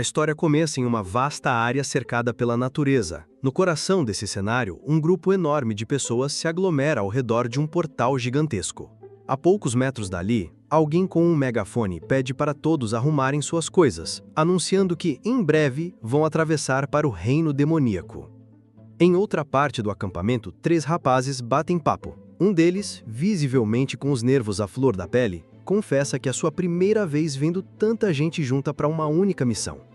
A história começa em uma vasta área cercada pela natureza. No coração desse cenário, um grupo enorme de pessoas se aglomera ao redor de um portal gigantesco. A poucos metros dali, alguém com um megafone pede para todos arrumarem suas coisas, anunciando que, em breve, vão atravessar para o reino demoníaco. Em outra parte do acampamento, 3 rapazes batem papo. Um deles, visivelmente com os nervos à flor da pele, confessa que é a sua primeira vez vendo tanta gente junta para uma única missão.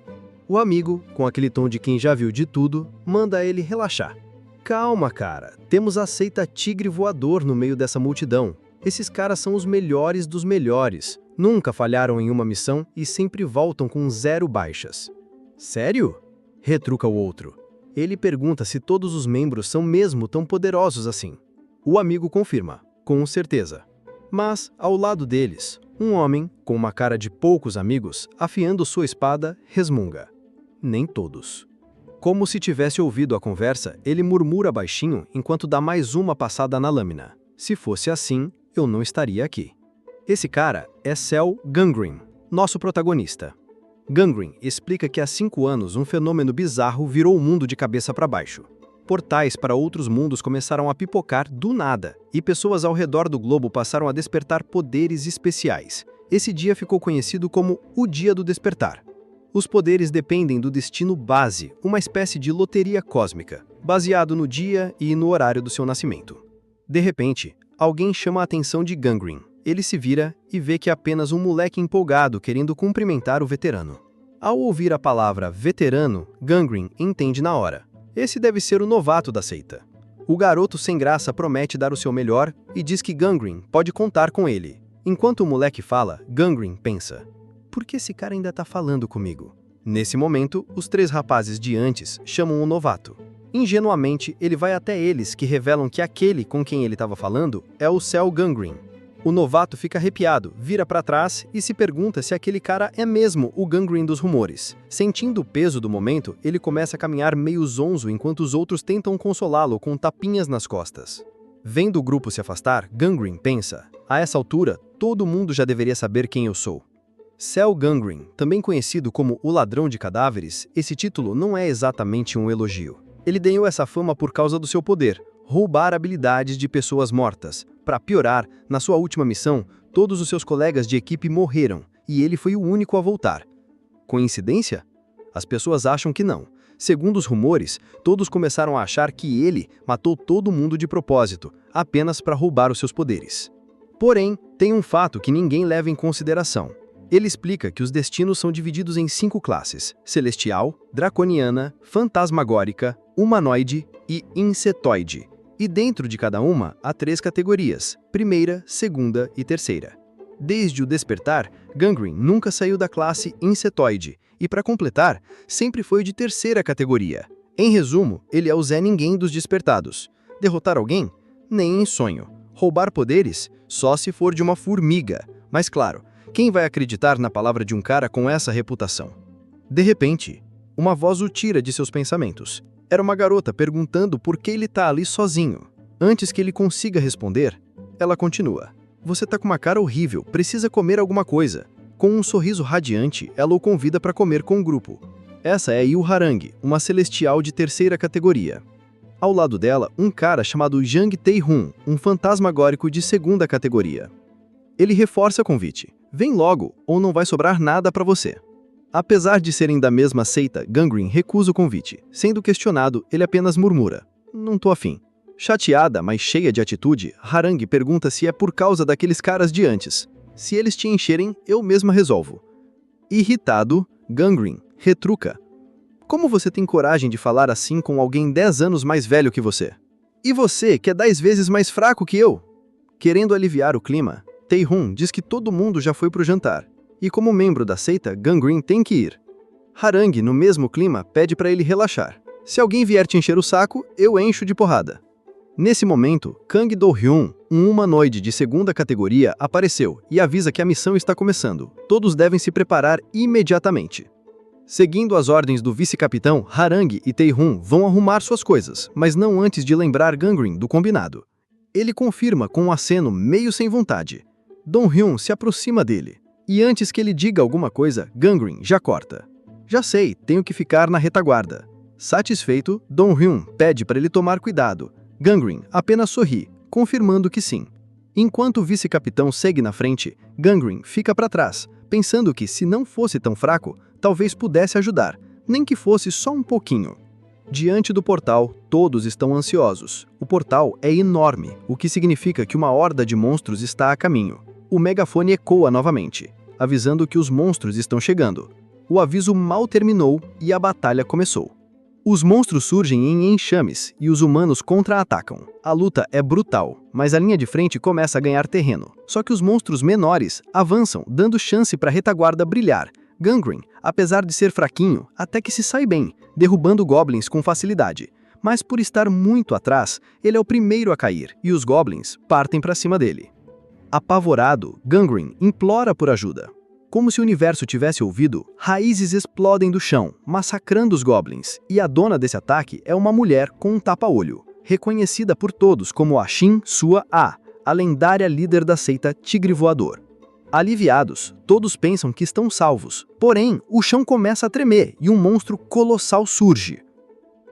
O amigo, com aquele tom de quem já viu de tudo, manda ele relaxar. Calma, cara, temos a seita Tigre Voador no meio dessa multidão. Esses caras são os melhores dos melhores. Nunca falharam em uma missão e sempre voltam com 0 baixas. Sério? Retruca o outro. Ele pergunta se todos os membros são mesmo tão poderosos assim. O amigo confirma, com certeza. Mas, ao lado deles, um homem, com uma cara de poucos amigos, afiando sua espada, resmunga. Nem todos. Como se tivesse ouvido a conversa, ele murmura baixinho enquanto dá mais uma passada na lâmina. Se fosse assim, eu não estaria aqui. Esse cara é Cell Gangren, nosso protagonista. Gangren explica que há 5 anos um fenômeno bizarro virou o mundo de cabeça para baixo. Portais para outros mundos começaram a pipocar do nada, e pessoas ao redor do globo passaram a despertar poderes especiais. Esse dia ficou conhecido como o Dia do Despertar. Os poderes dependem do destino base, uma espécie de loteria cósmica, baseado no dia e no horário do seu nascimento. De repente, alguém chama a atenção de Gangren. Ele se vira e vê que é apenas um moleque empolgado querendo cumprimentar o veterano. Ao ouvir a palavra veterano, Gangren entende na hora. Esse deve ser o novato da seita. O garoto sem graça promete dar o seu melhor e diz que Gangren pode contar com ele. Enquanto o moleque fala, Gangren pensa: por que esse cara ainda tá falando comigo? Nesse momento, os 3 rapazes de antes chamam o novato. Ingenuamente, ele vai até eles que revelam que aquele com quem ele estava falando é o Cell Gangren. O novato fica arrepiado, vira para trás e se pergunta se aquele cara é mesmo o Gangren dos rumores. Sentindo o peso do momento, ele começa a caminhar meio zonzo enquanto os outros tentam consolá-lo com tapinhas nas costas. Vendo o grupo se afastar, Gangren pensa: a essa altura, todo mundo já deveria saber quem eu sou. Cell Gangren, também conhecido como o Ladrão de Cadáveres, esse título não é exatamente um elogio. Ele ganhou essa fama por causa do seu poder, roubar habilidades de pessoas mortas. Para piorar, na sua última missão, todos os seus colegas de equipe morreram, e ele foi o único a voltar. Coincidência? As pessoas acham que não. Segundo os rumores, todos começaram a achar que ele matou todo mundo de propósito, apenas para roubar os seus poderes. Porém, tem um fato que ninguém leva em consideração. Ele explica que os destinos são divididos em 5 classes: celestial, draconiana, fantasmagórica, humanoide e insetoide. E dentro de cada uma, há 3 categorias: primeira, segunda e terceira. Desde o despertar, Gangren nunca saiu da classe insetoide, e para completar, sempre foi de terceira categoria. Em resumo, ele é o Zé Ninguém dos despertados. Derrotar alguém? Nem em sonho. Roubar poderes? Só se for de uma formiga. Mas claro, quem vai acreditar na palavra de um cara com essa reputação? De repente, uma voz o tira de seus pensamentos. Era uma garota perguntando por que ele tá ali sozinho. Antes que ele consiga responder, ela continua: você tá com uma cara horrível, precisa comer alguma coisa. Com um sorriso radiante, ela o convida para comer com o grupo. Essa é Yu Harang, uma celestial de terceira categoria. Ao lado dela, um cara chamado Jang Tae-hun, um fantasmagórico de segunda categoria. Ele reforça o convite: vem logo, ou não vai sobrar nada para você. Apesar de serem da mesma seita, Gangren recusa o convite. Sendo questionado, ele apenas murmura: não tô afim. Chateada, mas cheia de atitude, Harang pergunta se é por causa daqueles caras de antes. Se eles te encherem, eu mesma resolvo. Irritado, Gangren retruca: como você tem coragem de falar assim com alguém 10 anos mais velho que você? E você, que é 10 vezes mais fraco que eu? Querendo aliviar o clima, Tae-hun diz que todo mundo já foi pro jantar. E como membro da seita, Gangren tem que ir. Harang, no mesmo clima, pede para ele relaxar. Se alguém vier te encher o saco, eu encho de porrada. Nesse momento, Kang Do-hyun, um humanoide de segunda categoria, apareceu e avisa que a missão está começando. Todos devem se preparar imediatamente. Seguindo as ordens do vice-capitão, Harang e Tae-hun vão arrumar suas coisas, mas não antes de lembrar Gangren do combinado. Ele confirma com um aceno meio sem vontade. Do-hyun se aproxima dele. E antes que ele diga alguma coisa, Gangren já corta. Já sei, tenho que ficar na retaguarda. Satisfeito, Dong Hyun pede para ele tomar cuidado. Gangren apenas sorri, confirmando que sim. Enquanto o vice-capitão segue na frente, Gangren fica para trás, pensando que, se não fosse tão fraco, talvez pudesse ajudar, nem que fosse só um pouquinho. Diante do portal, todos estão ansiosos. O portal é enorme, o que significa que uma horda de monstros está a caminho. O megafone ecoa novamente, avisando que os monstros estão chegando. O aviso mal terminou e a batalha começou. Os monstros surgem em enxames e os humanos contra-atacam. A luta é brutal, mas a linha de frente começa a ganhar terreno. Só que os monstros menores avançam, dando chance para a retaguarda brilhar. Gangren, apesar de ser fraquinho, até que se sai bem, derrubando goblins com facilidade. Mas por estar muito atrás, ele é o primeiro a cair e os goblins partem para cima dele. Apavorado, Gangren implora por ajuda. Como se o universo tivesse ouvido, raízes explodem do chão, massacrando os goblins, e a dona desse ataque é uma mulher com um tapa-olho, reconhecida por todos como a Shin Sua a lendária líder da seita Tigre Voador. Aliviados, todos pensam que estão salvos, porém, o chão começa a tremer e um monstro colossal surge.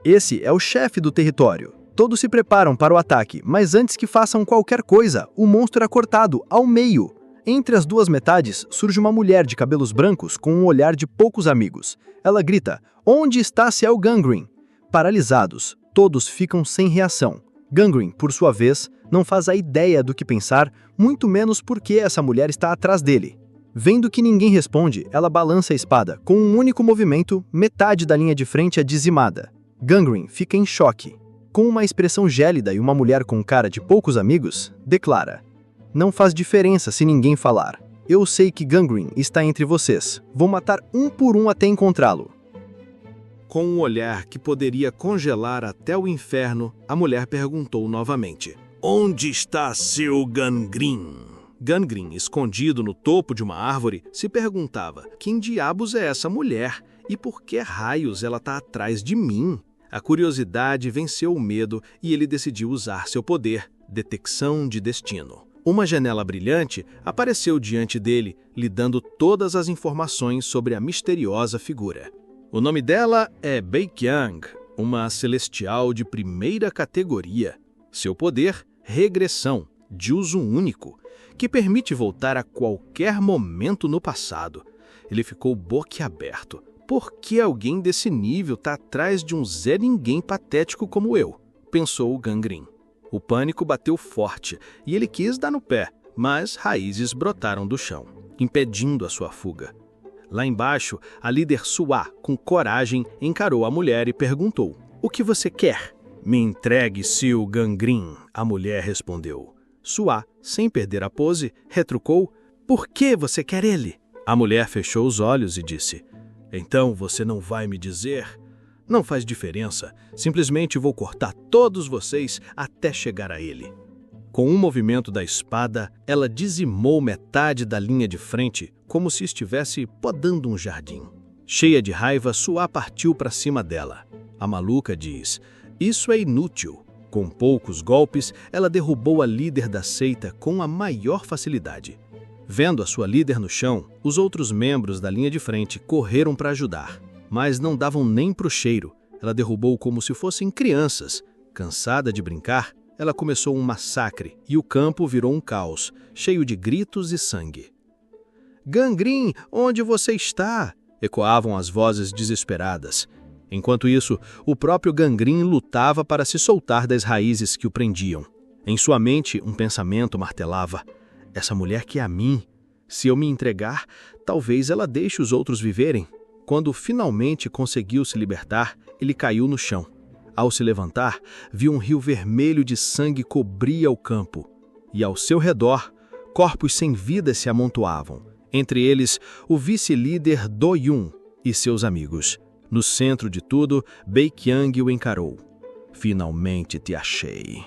Esse é o chefe do território. Todos se preparam para o ataque, mas antes que façam qualquer coisa, o monstro é cortado ao meio. Entre as duas metades, surge uma mulher de cabelos brancos com um olhar de poucos amigos. Ela grita: "Onde está Ciel Gangren?" Paralisados, todos ficam sem reação. Gangren, por sua vez, não faz a ideia do que pensar, muito menos porque essa mulher está atrás dele. Vendo que ninguém responde, ela balança a espada. Com um único movimento, metade da linha de frente é dizimada. Gangren fica em choque. Com uma expressão gélida e uma mulher com cara de poucos amigos, declara: "Não faz diferença se ninguém falar. Eu sei que Gangren está entre vocês. Vou matar um por um até encontrá-lo." Com um olhar que poderia congelar até o inferno, a mulher perguntou novamente: "Onde está seu Gangren?" Gangren, escondido no topo de uma árvore, se perguntava: "Quem diabos é essa mulher? E por que raios ela está atrás de mim?" A curiosidade venceu o medo e ele decidiu usar seu poder, detecção de destino. Uma janela brilhante apareceu diante dele, lhe dando todas as informações sobre a misteriosa figura. O nome dela é Beiqiang, uma celestial de primeira categoria. Seu poder, regressão, de uso único, que permite voltar a qualquer momento no passado. Ele ficou boquiaberto. Por que alguém desse nível está atrás de um Zé Ninguém patético como eu? Pensou Gangren. O pânico bateu forte e ele quis dar no pé, mas raízes brotaram do chão, impedindo a sua fuga. Lá embaixo, a líder Sua, com coragem, encarou a mulher e perguntou: "O que você quer?" "Me entregue seu Gangren", a mulher respondeu. Sua, sem perder a pose, retrucou: "Por que você quer ele?" A mulher fechou os olhos e disse: "Então você não vai me dizer? Não faz diferença, simplesmente vou cortar todos vocês até chegar a ele." Com um movimento da espada, ela dizimou metade da linha de frente, como se estivesse podando um jardim. Cheia de raiva, Sua partiu para cima dela. A maluca diz: "Isso é inútil." Com poucos golpes, ela derrubou a líder da seita com a maior facilidade. Vendo a sua líder no chão, os outros membros da linha de frente correram para ajudar, mas não davam nem pro cheiro. Ela derrubou como se fossem crianças. Cansada de brincar, ela começou um massacre e o campo virou um caos, cheio de gritos e sangue. "Gangren, onde você está?" ecoavam as vozes desesperadas. Enquanto isso, o próprio Gangren lutava para se soltar das raízes que o prendiam. Em sua mente, um pensamento martelava: "Essa mulher quer a mim. Se eu me entregar, talvez ela deixe os outros viverem." Quando finalmente conseguiu se libertar, ele caiu no chão. Ao se levantar, viu um rio vermelho de sangue cobria o campo. E ao seu redor, corpos sem vida se amontoavam. Entre eles, o vice-líder Do Yun e seus amigos. No centro de tudo, Beiqiang o encarou. "Finalmente te achei",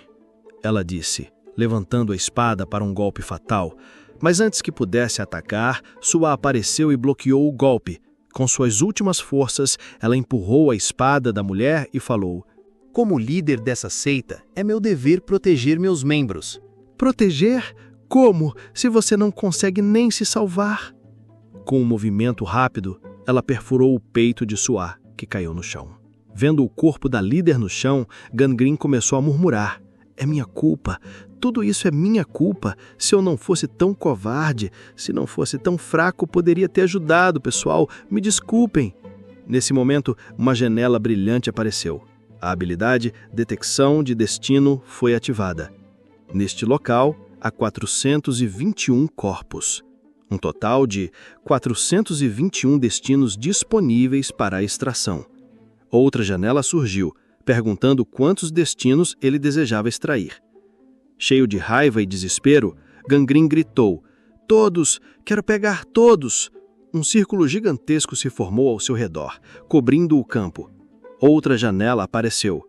ela disse, levantando a espada para um golpe fatal. Mas antes que pudesse atacar, Sua apareceu e bloqueou o golpe. Com suas últimas forças, ela empurrou a espada da mulher e falou: "Como líder dessa seita, é meu dever proteger meus membros." "Proteger? Como, se você não consegue nem se salvar?" Com um movimento rápido, ela perfurou o peito de Suá, que caiu no chão. Vendo o corpo da líder no chão, Gangrim começou a murmurar. É minha culpa. Tudo isso é minha culpa. Se eu não fosse tão covarde, se não fosse tão fraco, poderia ter ajudado, pessoal. Me desculpem. Nesse momento, uma janela brilhante apareceu. A habilidade Detecção de Destino foi ativada. Neste local, há 421 corpos. Um total de 421 destinos disponíveis para a extração. Outra janela surgiu, perguntando quantos destinos ele desejava extrair. Cheio de raiva e desespero, Gangrim gritou: "Todos! Quero pegar todos!" Um círculo gigantesco se formou ao seu redor, cobrindo o campo. Outra janela apareceu.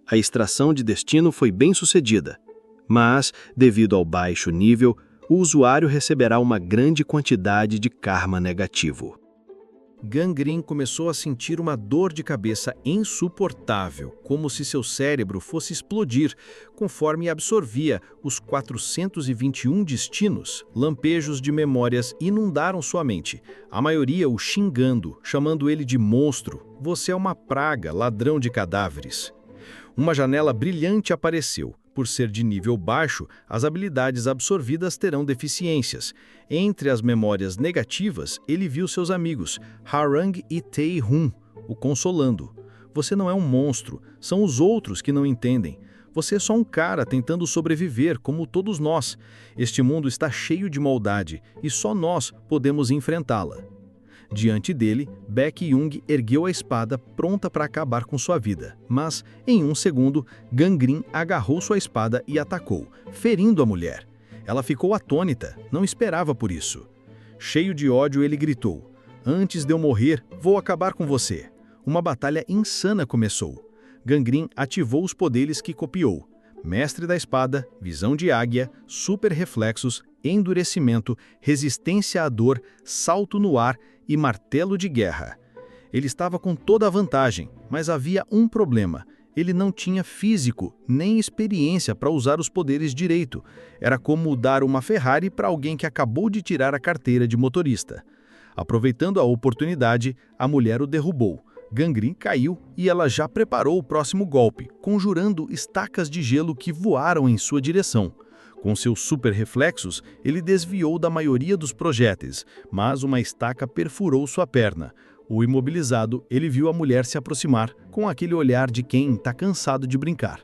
A extração de destino foi bem sucedida. Mas, devido ao baixo nível, o usuário receberá uma grande quantidade de karma negativo. Gangrim começou a sentir uma dor de cabeça insuportável, como se seu cérebro fosse explodir, conforme absorvia os 421 destinos. Lampejos de memórias inundaram sua mente, a maioria o xingando, chamando ele de monstro. Você é uma praga, ladrão de cadáveres. Uma janela brilhante apareceu. Por ser de nível baixo, as habilidades absorvidas terão deficiências. Entre as memórias negativas, ele viu seus amigos, Harang e Tae-hun, o consolando. Você não é um monstro, são os outros que não entendem. Você é só um cara tentando sobreviver, como todos nós. Este mundo está cheio de maldade, e só nós podemos enfrentá-la. Diante dele, Baek-young ergueu a espada pronta para acabar com sua vida. Mas, em um segundo, Gangrim agarrou sua espada e atacou, ferindo a mulher. Ela ficou atônita, não esperava por isso. Cheio de ódio, ele gritou: "Antes de eu morrer, vou acabar com você." Uma batalha insana começou. Gangrim ativou os poderes que copiou: Mestre da Espada, Visão de Águia, Super Reflexos, Endurecimento, Resistência à Dor, Salto no Ar e Martelo de Guerra. Ele estava com toda a vantagem, mas havia um problema. Ele não tinha físico nem experiência para usar os poderes direito. Era como dar uma Ferrari para alguém que acabou de tirar a carteira de motorista. Aproveitando a oportunidade, a mulher o derrubou. Gangrim caiu e ela já preparou o próximo golpe, conjurando estacas de gelo que voaram em sua direção. Com seus super reflexos, ele desviou da maioria dos projéteis, mas uma estaca perfurou sua perna. O imobilizado, ele viu a mulher se aproximar, com aquele olhar de quem está cansado de brincar.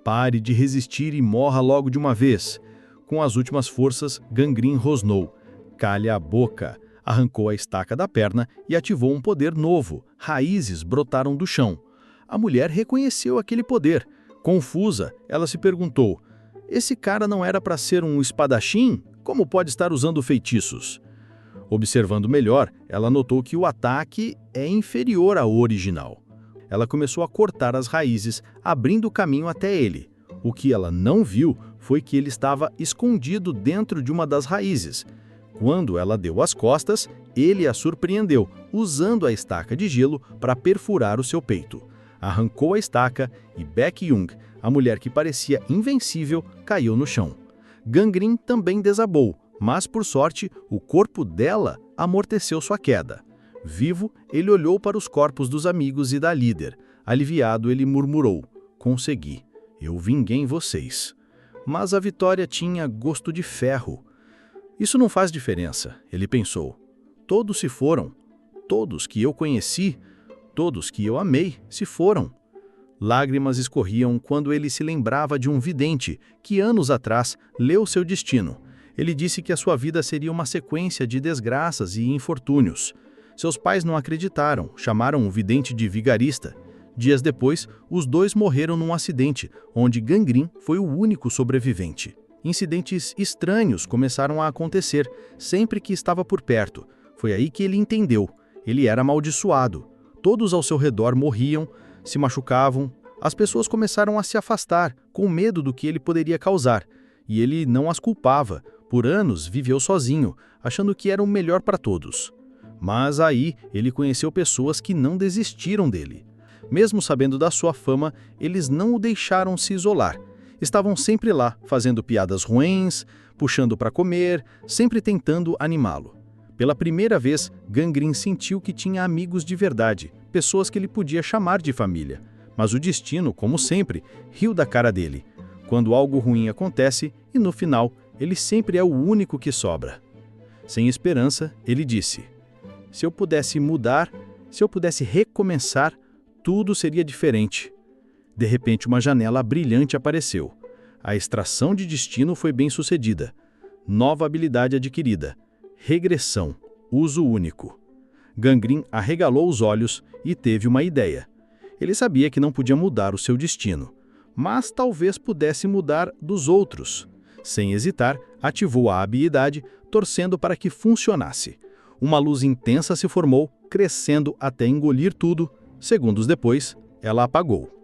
Pare de resistir e morra logo de uma vez. Com as últimas forças, Gangrim rosnou: "Calha a boca." Arrancou a estaca da perna e ativou um poder novo. Raízes brotaram do chão. A mulher reconheceu aquele poder. Confusa, ela se perguntou: "Esse cara não era para ser um espadachim? Como pode estar usando feitiços?" Observando melhor, ela notou que o ataque é inferior ao original. Ela começou a cortar as raízes, abrindo o caminho até ele. O que ela não viu foi que ele estava escondido dentro de uma das raízes. Quando ela deu as costas, ele a surpreendeu, usando a estaca de gelo para perfurar o seu peito. Arrancou a estaca e Baek-young, a mulher que parecia invencível, caiu no chão. Gangrim também desabou, mas por sorte, o corpo dela amorteceu sua queda. Vivo, ele olhou para os corpos dos amigos e da líder. Aliviado, ele murmurou: "Consegui. Eu vinguei vocês." Mas a vitória tinha gosto de ferro. Isso não faz diferença, ele pensou. Todos se foram. Todos que eu conheci, todos que eu amei, se foram. Lágrimas escorriam quando ele se lembrava de um vidente que anos atrás leu seu destino. Ele disse que a sua vida seria uma sequência de desgraças e infortúnios. Seus pais não acreditaram, chamaram o vidente de vigarista. Dias depois, os dois morreram num acidente, onde Gangrim foi o único sobrevivente. Incidentes estranhos começaram a acontecer sempre que estava por perto. Foi aí que ele entendeu. Ele era amaldiçoado. Todos ao seu redor morriam, se machucavam. As pessoas começaram a se afastar, com medo do que ele poderia causar. E ele não as culpava. Por anos, viveu sozinho, achando que era o melhor para todos. Mas aí, ele conheceu pessoas que não desistiram dele. Mesmo sabendo da sua fama, eles não o deixaram se isolar. Estavam sempre lá, fazendo piadas ruins, puxando para comer, sempre tentando animá-lo. Pela primeira vez, Gangren sentiu que tinha amigos de verdade, pessoas que ele podia chamar de família. Mas o destino, como sempre, riu da cara dele. Quando algo ruim acontece, e no final, ele sempre é o único que sobra. Sem esperança, ele disse: se eu pudesse mudar, se eu pudesse recomeçar, tudo seria diferente. De repente, uma janela brilhante apareceu. A extração de destino foi bem sucedida. Nova habilidade adquirida. Regressão. Uso único. Gangren arregalou os olhos e teve uma ideia. Ele sabia que não podia mudar o seu destino, mas talvez pudesse mudar dos outros. Sem hesitar, ativou a habilidade, torcendo para que funcionasse. Uma luz intensa se formou, crescendo até engolir tudo. Segundos depois, ela apagou.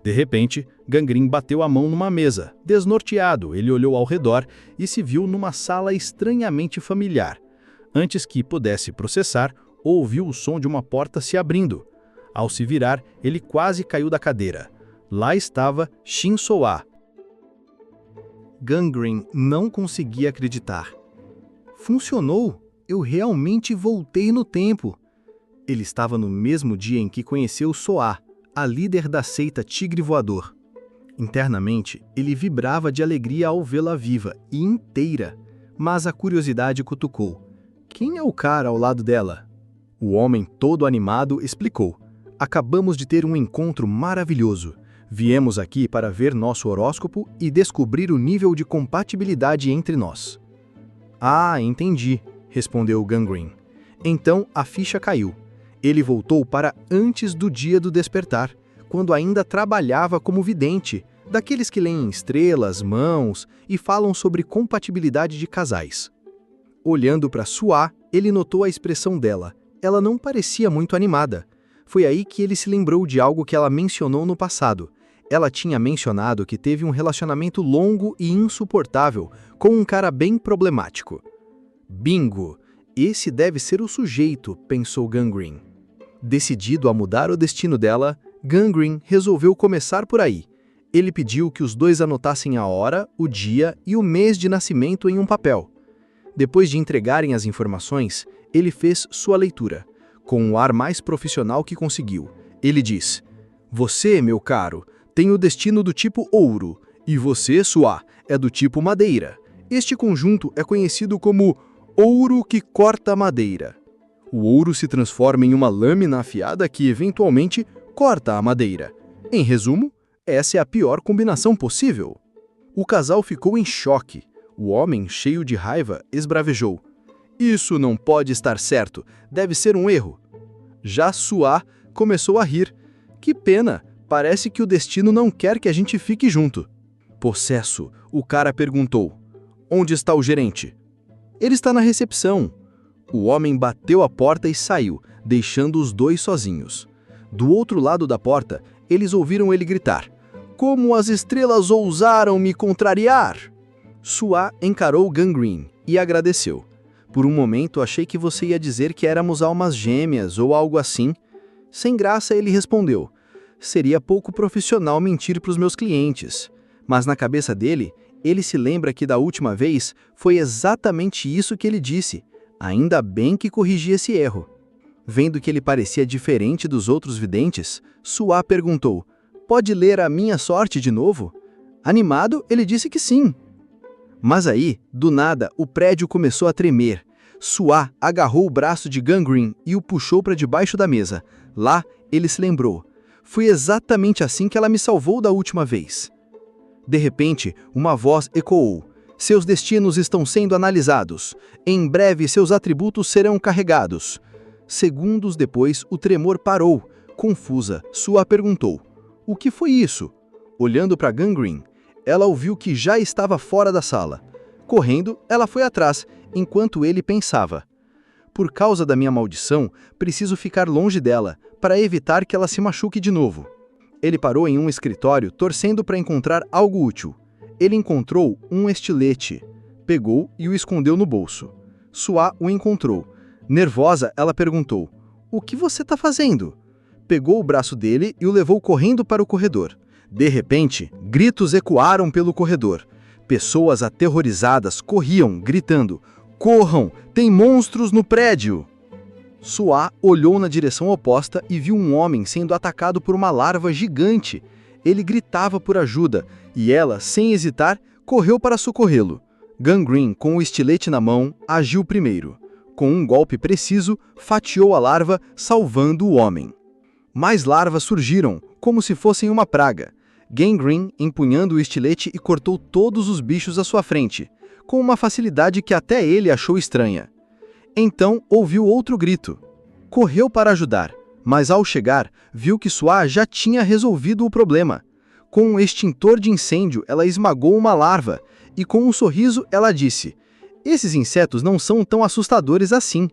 De repente, Gangren bateu a mão numa mesa. Desnorteado, ele olhou ao redor e se viu numa sala estranhamente familiar. Antes que pudesse processar, ouviu o som de uma porta se abrindo. Ao se virar, ele quase caiu da cadeira. Lá estava Shin-Soa. Gangren não conseguia acreditar. Funcionou! Eu realmente voltei no tempo. Ele estava no mesmo dia em que conheceu Soa, a líder da seita Tigre Voador. Internamente, ele vibrava de alegria ao vê-la viva e inteira, mas a curiosidade cutucou. Quem é o cara ao lado dela? O homem, todo animado, explicou. Acabamos de ter um encontro maravilhoso. Viemos aqui para ver nosso horóscopo e descobrir o nível de compatibilidade entre nós. Ah, entendi, respondeu Gangren. Então a ficha caiu. Ele voltou para antes do dia do despertar, quando ainda trabalhava como vidente, daqueles que leem estrelas, mãos e falam sobre compatibilidade de casais. Olhando para Soa, ele notou a expressão dela. Ela não parecia muito animada. Foi aí que ele se lembrou de algo que ela mencionou no passado. Ela tinha mencionado que teve um relacionamento longo e insuportável com um cara bem problemático. Bingo! Esse deve ser o sujeito, pensou Gangren. Decidido a mudar o destino dela, Gangren resolveu começar por aí. Ele pediu que os dois anotassem a hora, o dia e o mês de nascimento em um papel. Depois de entregarem as informações, ele fez sua leitura. Com o ar mais profissional que conseguiu, ele diz: você, meu caro, tem o destino do tipo ouro, e você, Soa, é do tipo madeira. Este conjunto é conhecido como ouro que corta madeira. O ouro se transforma em uma lâmina afiada que, eventualmente, corta a madeira. Em resumo, essa é a pior combinação possível. O casal ficou em choque. O homem, cheio de raiva, esbravejou. Isso não pode estar certo, deve ser um erro. Já Soa começou a rir. Que pena, parece que o destino não quer que a gente fique junto. Possesso, o cara perguntou. Onde está o gerente? Ele está na recepção. O homem bateu a porta e saiu, deixando os dois sozinhos. Do outro lado da porta, eles ouviram ele gritar. Como as estrelas ousaram me contrariar? Soa encarou Gangren e agradeceu. Por um momento achei que você ia dizer que éramos almas gêmeas ou algo assim. Sem graça ele respondeu. Seria pouco profissional mentir para os meus clientes. Mas na cabeça dele, ele se lembra que da última vez foi exatamente isso que ele disse. Ainda bem que corrigi esse erro. Vendo que ele parecia diferente dos outros videntes, Soa perguntou, pode ler a minha sorte de novo? Animado, ele disse que sim. Mas aí, do nada, o prédio começou a tremer. Soa agarrou o braço de Gangren e o puxou para debaixo da mesa. Lá, ele se lembrou. Foi exatamente assim que ela me salvou da última vez. De repente, uma voz ecoou. Seus destinos estão sendo analisados. Em breve, seus atributos serão carregados. Segundos depois, o tremor parou. Confusa, Soa perguntou. O que foi isso? Olhando para Gangren, ela ouviu que já estava fora da sala. Correndo, ela foi atrás, enquanto ele pensava. Por causa da minha maldição, preciso ficar longe dela, para evitar que ela se machuque de novo. Ele parou em um escritório, torcendo para encontrar algo útil. Ele encontrou um estilete. Pegou e o escondeu no bolso. Soa o encontrou. Nervosa, ela perguntou, o que você está fazendo? Pegou o braço dele e o levou correndo para o corredor. De repente, gritos ecoaram pelo corredor. Pessoas aterrorizadas corriam, gritando, Corram! Tem monstros no prédio! Suá olhou na direção oposta e viu um homem sendo atacado por uma larva gigante. Ele gritava por ajuda e ela, sem hesitar, correu para socorrê-lo. Gangrene, com o estilete na mão, agiu primeiro. Com um golpe preciso, fatiou a larva, salvando o homem. Mais larvas surgiram, como se fossem uma praga. Gangrene, empunhando o estilete, e cortou todos os bichos à sua frente, com uma facilidade que até ele achou estranha. Então ouviu outro grito. Correu para ajudar, mas ao chegar, viu que Suá já tinha resolvido o problema. Com um extintor de incêndio, ela esmagou uma larva, e com um sorriso ela disse: "Esses insetos não são tão assustadores assim."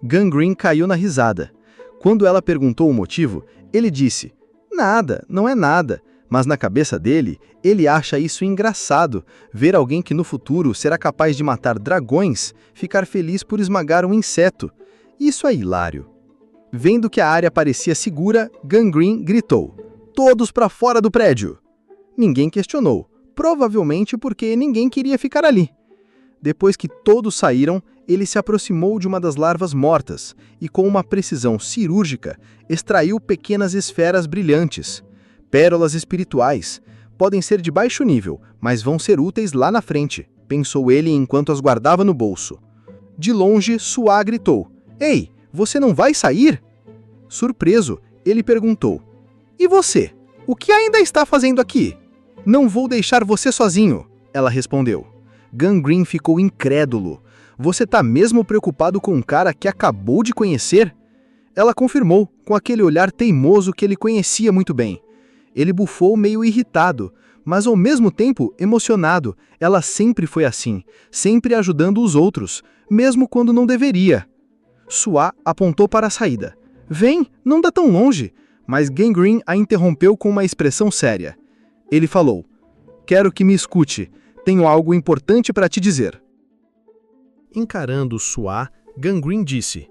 Gangrene caiu na risada. Quando ela perguntou o motivo, ele disse: "Nada, não é nada." Mas na cabeça dele, ele acha isso engraçado, ver alguém que no futuro será capaz de matar dragões, ficar feliz por esmagar um inseto. Isso é hilário. Vendo que a área parecia segura, Gangrene gritou: "Todos para fora do prédio!" Ninguém questionou, provavelmente porque ninguém queria ficar ali. Depois que todos saíram, ele se aproximou de uma das larvas mortas e, com uma precisão cirúrgica, extraiu pequenas esferas brilhantes. Pérolas espirituais. Podem ser de baixo nível, mas vão ser úteis lá na frente, pensou ele enquanto as guardava no bolso. De longe, Suá gritou: "Ei, você não vai sair?" Surpreso, ele perguntou: "E você? O que ainda está fazendo aqui?" "Não vou deixar você sozinho," ela respondeu. Gangrene ficou incrédulo. "Você tá mesmo preocupado com um cara que acabou de conhecer?" Ela confirmou, com aquele olhar teimoso que ele conhecia muito bem. Ele bufou meio irritado, mas ao mesmo tempo emocionado. Ela sempre foi assim, sempre ajudando os outros, mesmo quando não deveria. Suá apontou para a saída. "Vem, não dá tão longe." Mas Gangrene a interrompeu com uma expressão séria. Ele falou: "Quero que me escute. Tenho algo importante para te dizer." Encarando Suá, Gangrene disse: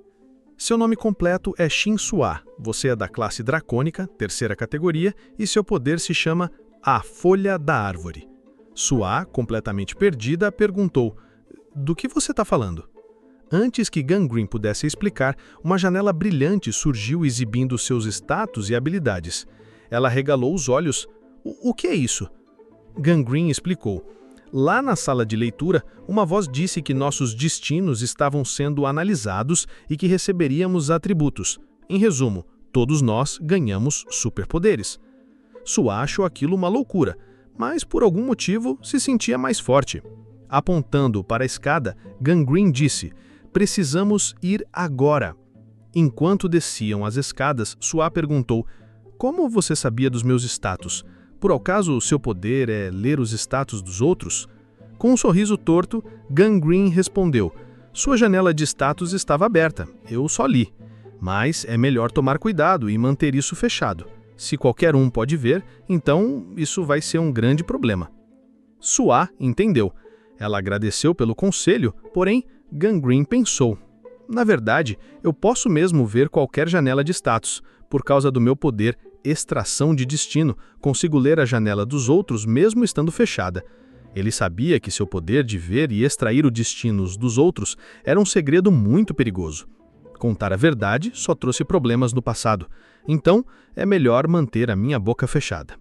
"Seu nome completo é Shin Suá. Você é da classe dracônica, terceira categoria, e seu poder se chama a Folha da Árvore." Suá, completamente perdida, perguntou: "Do que você está falando?" Antes que Gangrene pudesse explicar, uma janela brilhante surgiu exibindo seus status e habilidades. Ela regalou os olhos. O que é isso?" Gangrene explicou: "Lá na sala de leitura, uma voz disse que nossos destinos estavam sendo analisados e que receberíamos atributos. Em resumo, todos nós ganhamos superpoderes." Suá achou aquilo uma loucura, mas por algum motivo se sentia mais forte. Apontando para a escada, Gangrene disse: "Precisamos ir agora." Enquanto desciam as escadas, Suá perguntou: "Como você sabia dos meus status? Por acaso o seu poder é ler os status dos outros?" Com um sorriso torto, Gangrene respondeu: "Sua janela de status estava aberta, eu só li. Mas é melhor tomar cuidado e manter isso fechado. Se qualquer um pode ver, então isso vai ser um grande problema." Suá entendeu. Ela agradeceu pelo conselho, porém Gangrene pensou: "Na verdade, eu posso mesmo ver qualquer janela de status. Por causa do meu poder Extração de Destino, consigo ler a janela dos outros mesmo estando fechada." Ele sabia que seu poder de ver e extrair os destinos dos outros era um segredo muito perigoso. Contar a verdade só trouxe problemas no passado, então é melhor manter a minha boca fechada.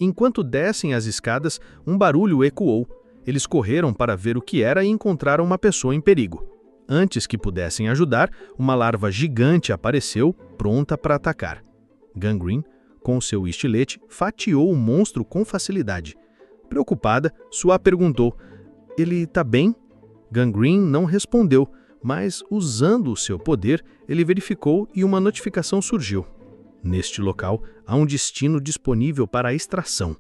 Enquanto descem as escadas, um barulho ecoou. Eles correram para ver o que era e encontraram uma pessoa em perigo. Antes que pudessem ajudar, uma larva gigante apareceu, pronta para atacar. Gangrene, com seu estilete, fatiou o monstro com facilidade. Preocupada, Suá perguntou: "Ele tá bem?" Gangrene não respondeu, mas, usando o seu poder, ele verificou e uma notificação surgiu. Neste local, há um destino disponível para a extração.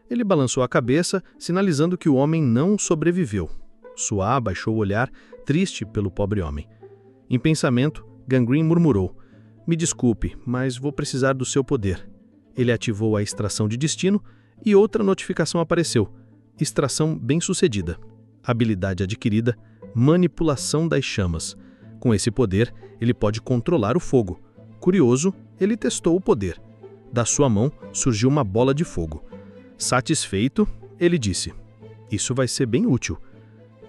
Ele balançou a cabeça, sinalizando que o homem não sobreviveu. Suá baixou o olhar, triste pelo pobre homem. Em pensamento, Gangrene murmurou: "Me desculpe, mas vou precisar do seu poder." Ele ativou a extração de destino e outra notificação apareceu: "Extração bem-sucedida. Habilidade adquirida: manipulação das chamas. Com esse poder, ele pode controlar o fogo." Curioso, ele testou o poder. Da sua mão surgiu uma bola de fogo. Satisfeito, ele disse: "Isso vai ser bem útil."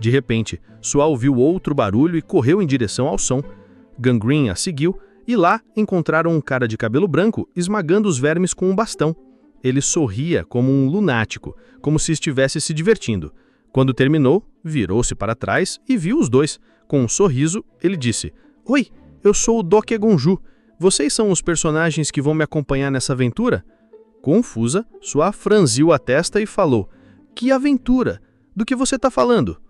De repente, Sua ouviu outro barulho e correu em direção ao som. Gangrene a seguiu e lá encontraram um cara de cabelo branco esmagando os vermes com um bastão. Ele sorria como um lunático, como se estivesse se divertindo. Quando terminou, virou-se para trás e viu os dois. Com um sorriso, ele disse: "Oi, eu sou o Doke Gonju. Vocês são os personagens que vão me acompanhar nessa aventura?" Confusa, Sua franziu a testa e falou: "Que aventura? Do que você está falando?"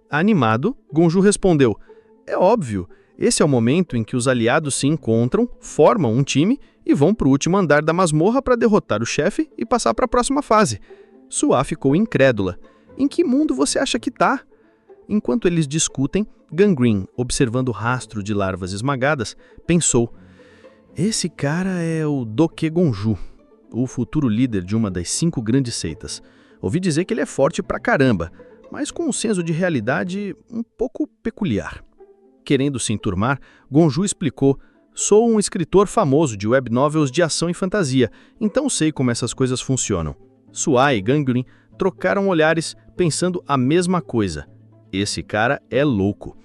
Animado, Gonju respondeu: "É óbvio, esse é o momento em que os aliados se encontram, formam um time e vão para o último andar da masmorra para derrotar o chefe e passar para a próxima fase." Sua ficou incrédula. "Em que mundo você acha que tá?" Enquanto eles discutem, Gangrene, observando o rastro de larvas esmagadas, pensou: "Esse cara é o Doke Gonju, o futuro líder de uma das 5 grandes seitas. Ouvi dizer que ele é forte pra caramba, mas com um senso de realidade um pouco peculiar." Querendo se enturmar, Gonju explicou: "Sou um escritor famoso de web novels de ação e fantasia, então sei como essas coisas funcionam." Sua e Gangrene trocaram olhares, pensando a mesma coisa. Esse cara é louco.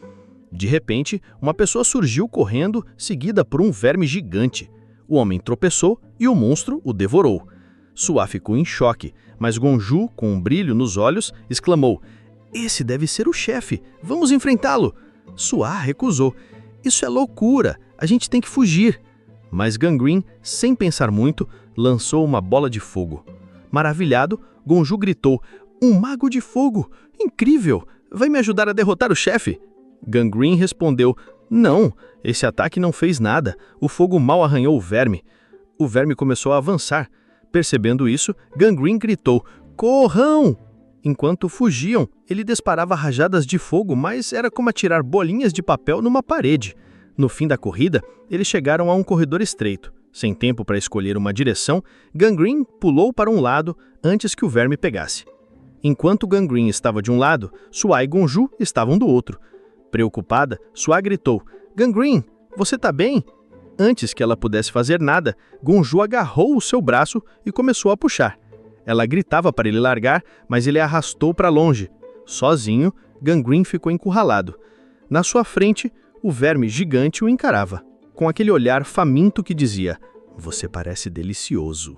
De repente, uma pessoa surgiu correndo, seguida por um verme gigante. O homem tropeçou e o monstro o devorou. Sua ficou em choque, mas Gonju, com um brilho nos olhos, exclamou: "Esse deve ser o chefe, vamos enfrentá-lo." Sua recusou: "Isso é loucura, a gente tem que fugir." Mas Gangrene, sem pensar muito, lançou uma bola de fogo. Maravilhado, Gonju gritou: "Um mago de fogo! Incrível! Vai me ajudar a derrotar o chefe?" Gangrene respondeu: "Não, esse ataque não fez nada. O fogo mal arranhou o verme." O verme começou a avançar. Percebendo isso, Gangrene gritou: "Corram!" Enquanto fugiam, ele disparava rajadas de fogo, mas era como atirar bolinhas de papel numa parede. No fim da corrida, eles chegaram a um corredor estreito. Sem tempo para escolher uma direção, Gangrene pulou para um lado antes que o verme pegasse. Enquanto Gangrene estava de um lado, Sua e Gonju estavam do outro. Preocupada, Sua gritou: "Gangrene, você tá bem?" Antes que ela pudesse fazer nada, Gonju agarrou o seu braço e começou a puxar. Ela gritava para ele largar, mas ele a arrastou para longe. Sozinho, Gangrene ficou encurralado. Na sua frente, o verme gigante o encarava, com aquele olhar faminto que dizia: "Você parece delicioso."